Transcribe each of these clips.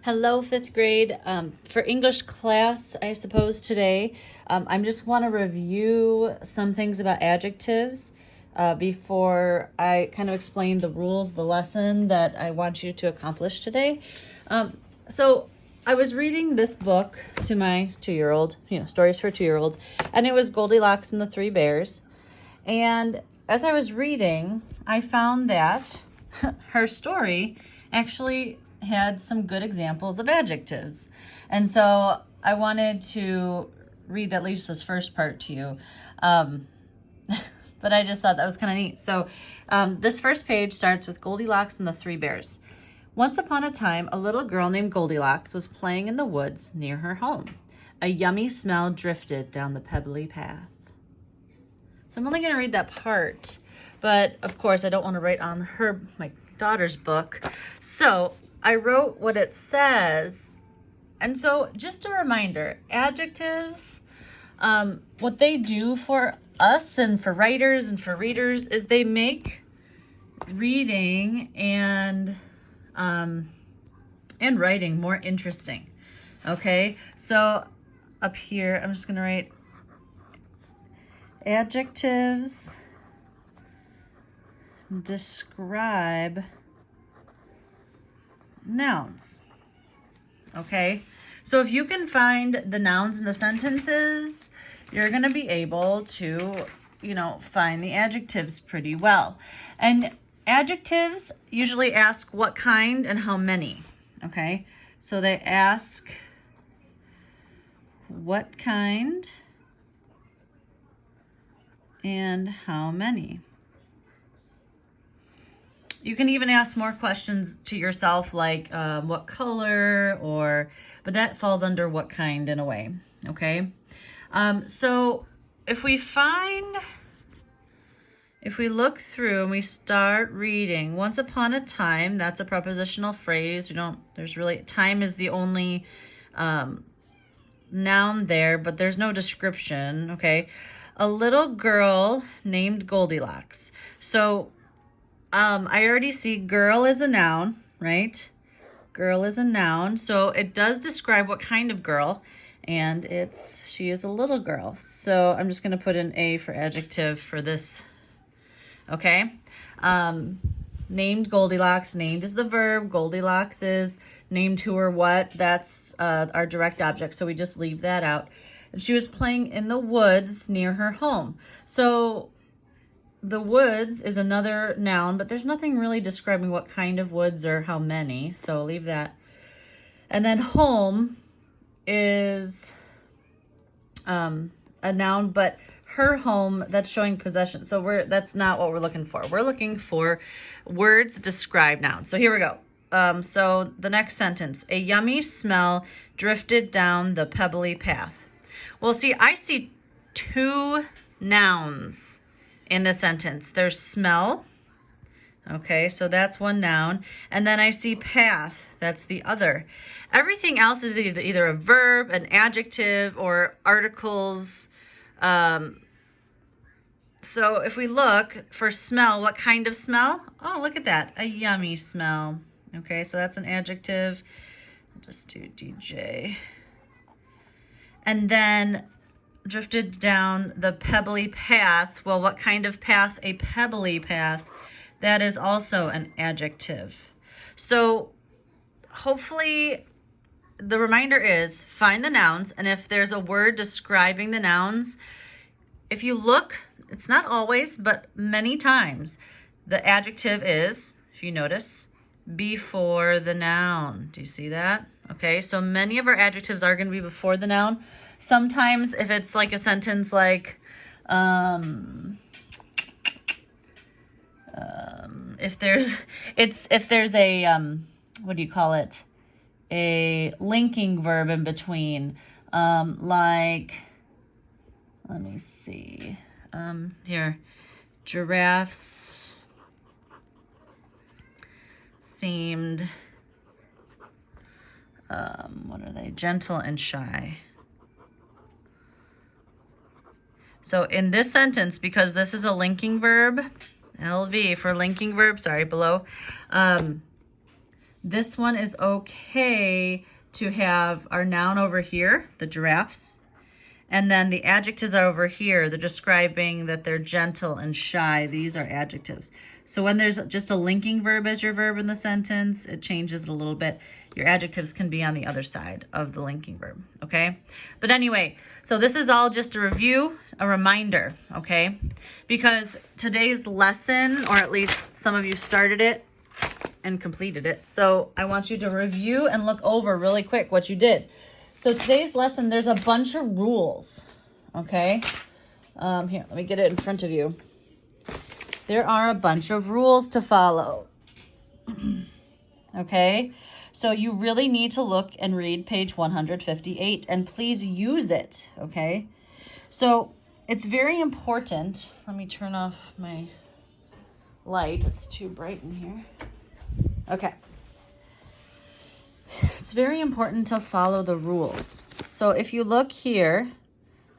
Hello, fifth grade. For English class, I suppose today, I just want to review some things about adjectives before I kind of explain the rules, the lesson that I want you to accomplish today. So I was reading this book to my 2-year-old, stories for 2-year-olds, and it was Goldilocks and the Three Bears. And as I was reading, I found that her story actually had some good examples of adjectives. And so I wanted to read at least this first part to you. But I just thought that was kind of neat. So this first page starts with Goldilocks and the Three Bears. Once upon a time, a little girl named Goldilocks was playing in the woods near her home. A yummy smell drifted down the pebbly path. So I'm only going to read that part, but of course I don't want to write on my daughter's book. So I wrote what it says. And so just a reminder, adjectives, what they do for us and for writers and for readers is they make reading and writing more interesting. Okay, so up here, I'm just going to write adjectives describe nouns. Okay, so if you can find the nouns in the sentences, you're going to be able to, find the adjectives pretty well. And adjectives usually ask what kind and how many. Okay, so they ask what kind and how many. You can even ask more questions to yourself, like what color, but that falls under what kind in a way, okay? So if we look through and we start reading, once upon a time, that's a prepositional phrase. Time is the only noun there, but there's no description, okay? A little girl named Goldilocks. So I already see girl is a noun, right? Girl is a noun. So it does describe what kind of girl, and she is a little girl. So I'm just going to put an A for adjective for this. Okay. Named Goldilocks. Named is the verb. Goldilocks is named who or what. That's our direct object. So we just leave that out. And she was playing in the woods near her home. So the woods is another noun, but there's nothing really describing what kind of woods or how many, so leave that. And then home is a noun, but her home, that's showing possession. So that's not what we're looking for. We're looking for words that describe nouns. So here we go. So the next sentence, a yummy smell drifted down the pebbly path. Well, see, I see two nouns in the sentence. There's smell, okay, so that's one noun, and then I see path, that's the other. Everything else is either a verb, an adjective, or articles. So if we look for smell, what kind of smell? Oh, look at that, a yummy smell. Okay, so that's an adjective. I'll just do DJ. And then drifted down the pebbly path. Well, what kind of path? A pebbly path. That is also an adjective. So hopefully the reminder is find the nouns, and if there's a word describing the nouns, if you look, it's not always, but many times, the adjective is, if you notice, before the noun. Do you see that? Okay, so many of our adjectives are going to be before the noun. Sometimes if it's like a sentence like, if there's a, what do you call it? A linking verb in between, like, let me see, here, giraffes seemed, what are they? Gentle and shy. So in this sentence, because this is a linking verb, LV for linking verb, sorry, below, This one is okay to have our noun over here, the giraffes, and then the adjectives are over here. They're describing that they're gentle and shy. These are adjectives. So when there's just a linking verb as your verb in the sentence, it changes it a little bit. Your adjectives can be on the other side of the linking verb, okay? But anyway, so this is all just a review, a reminder, okay? Because today's lesson, or at least some of you started it and completed it. So I want you to review and look over really quick what you did. So today's lesson, there's a bunch of rules, okay? Here, let me get it in front of you. There are a bunch of rules to follow, okay? So you really need to look and read page 158, and please use it, okay? So it's very important. Let me turn off my light. It's too bright in here. Okay. It's very important to follow the rules. So if you look here,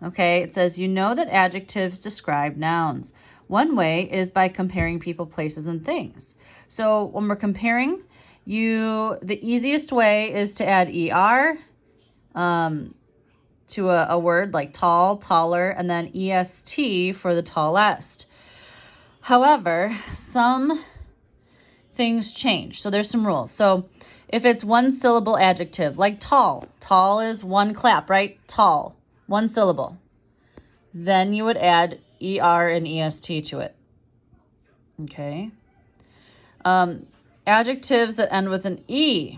okay, it says, you know that adjectives describe nouns. One way is by comparing people, places, and things. So when we're comparing, the easiest way is to add ER to a word like tall, taller, and then EST for the tallest. However, some things change. So there's some rules. So if it's one syllable adjective, like tall is one clap, right? Tall, one syllable. Then you would add ER and EST to it. Okay. Adjectives that end with an E.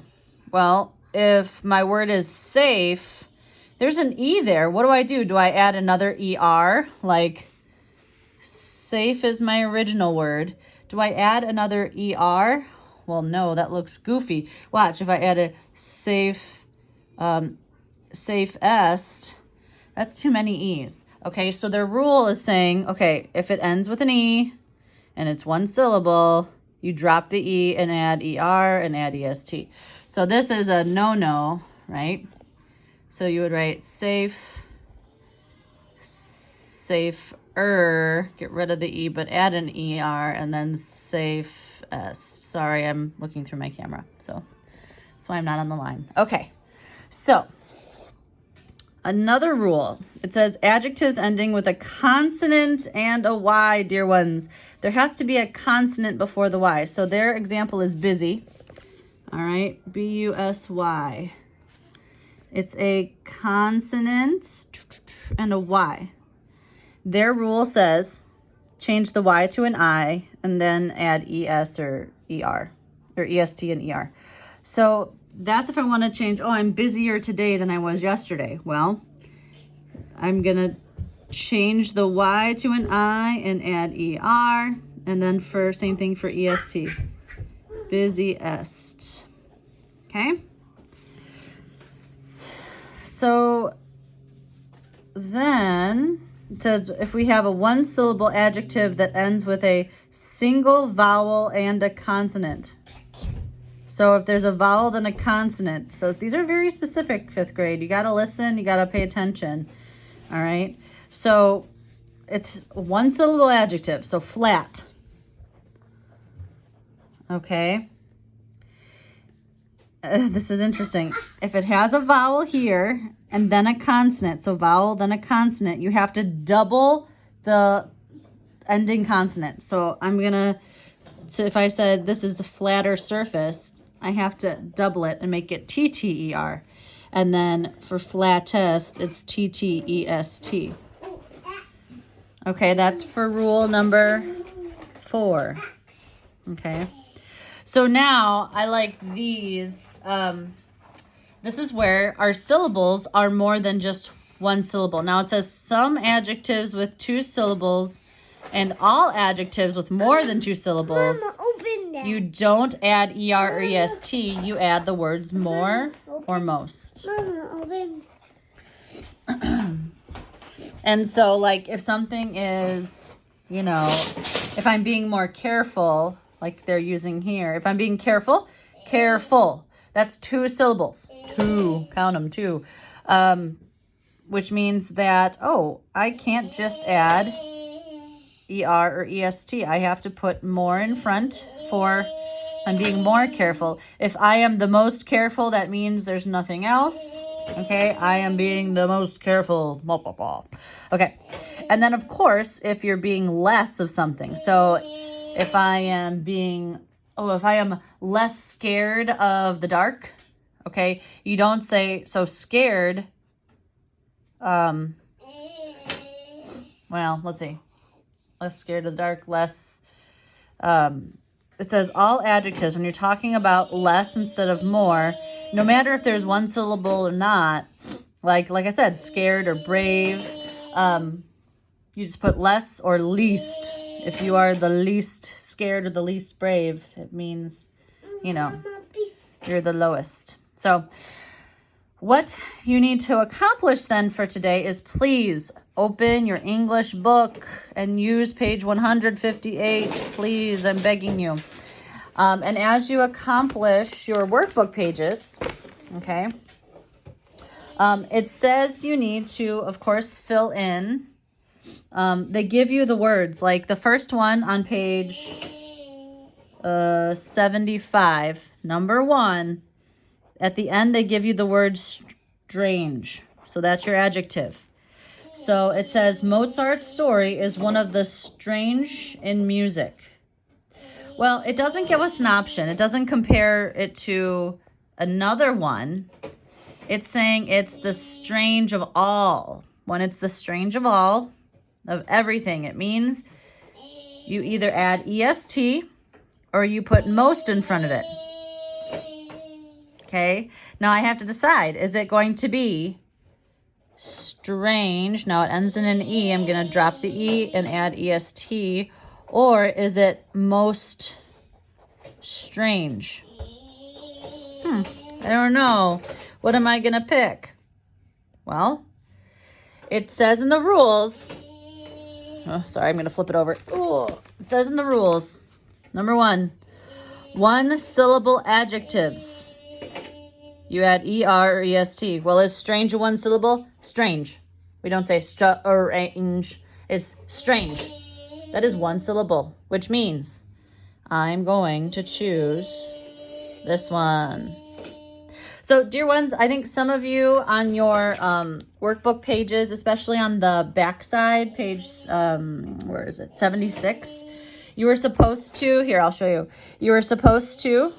Well, if my word is safe, there's an E there. What do? Do I add another ER? Like safe is my original word. Do I add another ER? Well, no, that looks goofy. Watch, if I add a safest, that's too many E's. Okay, so their rule is saying, okay, if it ends with an E and it's one syllable, you drop the E and add ER and add EST. So this is a no-no, right? So you would write safer, get rid of the E, but add an ER, and then safest. Sorry, I'm looking through my camera, so that's why I'm not on the line. Okay, so another rule. It says adjectives ending with a consonant and a Y, dear ones. There has to be a consonant before the Y. So their example is busy. All right, B-U-S-Y. It's a consonant and a Y. Their rule says change the Y to an I and then add ES or ER, or EST and ER. So that's if I want to change, oh, I'm busier today than I was yesterday. Well, I'm going to change the Y to an I and add ER, and then same thing for EST, busiest. Okay? So then it says if we have a one syllable adjective that ends with a single vowel and a consonant. So if there's a vowel, then a consonant. So these are very specific, 5th grade. You got to listen. You got to pay attention. All right. So it's one syllable adjective. So flat. Okay. This is interesting. If it has a vowel here and then a consonant, so vowel, then a consonant, you have to double the ending consonant. So so if I said this is a flatter surface, I have to double it and make it TTER. And then for flattest, it's TTEST. Okay, that's for rule number 4. Okay. So now I like these. This is where our syllables are more than just one syllable. Now it says some adjectives with 2 syllables and all adjectives with more than 2 syllables. Mama, open that. You don't add ER or EST. You add the words more or most. Mama, open. And so, like, if something is, if I'm being more careful, like they're using here, if I'm being careful, that's 2 syllables. 2, count them, 2. Which means that, I can't just add ER or EST. I have to put more in front for I'm being more careful. If I am the most careful, that means there's nothing else. Okay, I am being the most careful. Blah, blah, blah. Okay, and then of course, if you're being less of something. So if I am less scared of the dark, okay, you don't say, so scared, well, let's see, less scared of the dark, less, it says all adjectives, when you're talking about less instead of more, no matter if there's one syllable or not, like I said, scared or brave, you just put less or least. If you are the least scared or the least brave, it means, you know, you're the lowest. So what you need to accomplish then for today is please open your English book and use page 158. Please, I'm begging you. And as you accomplish your workbook pages, okay, it says you need to, of course, fill in. They give you the words, like the first one on page 75, number 1. At the end, they give you the word strange. So that's your adjective. So it says Mozart's story is one of the strange in music. Well, it doesn't give us an option. It doesn't compare it to another one. It's saying it's the strange of all. When it's the strange of all, of everything, it means you either add est or you put most in front of it. Okay, now I have to decide, is it going to be strange? Now it ends in an E. I'm going to drop the E and add est. Or is it most strange? I don't know. What am I going to pick? Well, it says in the rules. Oh, sorry, I'm going to flip it over. Oh, it says in the rules, number 1, one-syllable adjectives. You add ER or EST. Well, is strange a one syllable? Strange. We don't say strange. It's strange. That is one syllable, which means I'm going to choose this one. So, dear ones, I think some of you on your workbook pages, especially on the back side, page, where is it, 76, you were supposed to, here, I'll show you. You were supposed to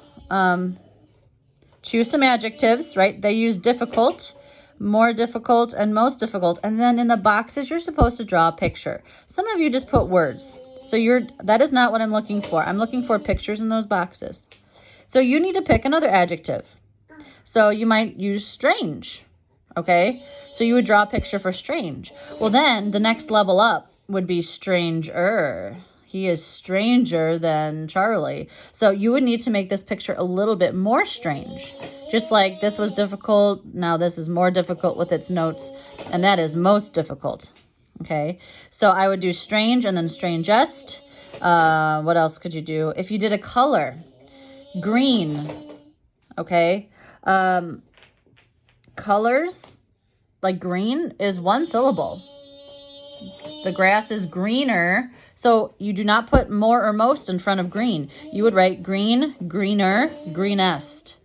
choose some adjectives, right? They use difficult, more difficult, and most difficult. And then in the boxes, you're supposed to draw a picture. Some of you just put words. So that is not what I'm looking for. I'm looking for pictures in those boxes. So you need to pick another adjective. So you might use strange, okay? So you would draw a picture for strange. Well, then the next level up would be stranger. He is stranger than Charlie. So you would need to make this picture a little bit more strange. Just like this was difficult, now this is more difficult with its notes, and that is most difficult. Okay, so I would do strange and then strangest. What else could you do? If you did a color, green, okay? Colors, like green, is one syllable. The grass is greener, so you do not put more or most in front of green. You would write green, greener, greenest.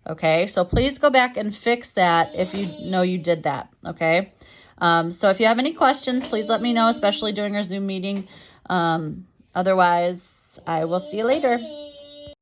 Okay, so please go back and fix that if you know you did that, okay? So if you have any questions, please let me know, especially during our Zoom meeting. Otherwise, I will see you later.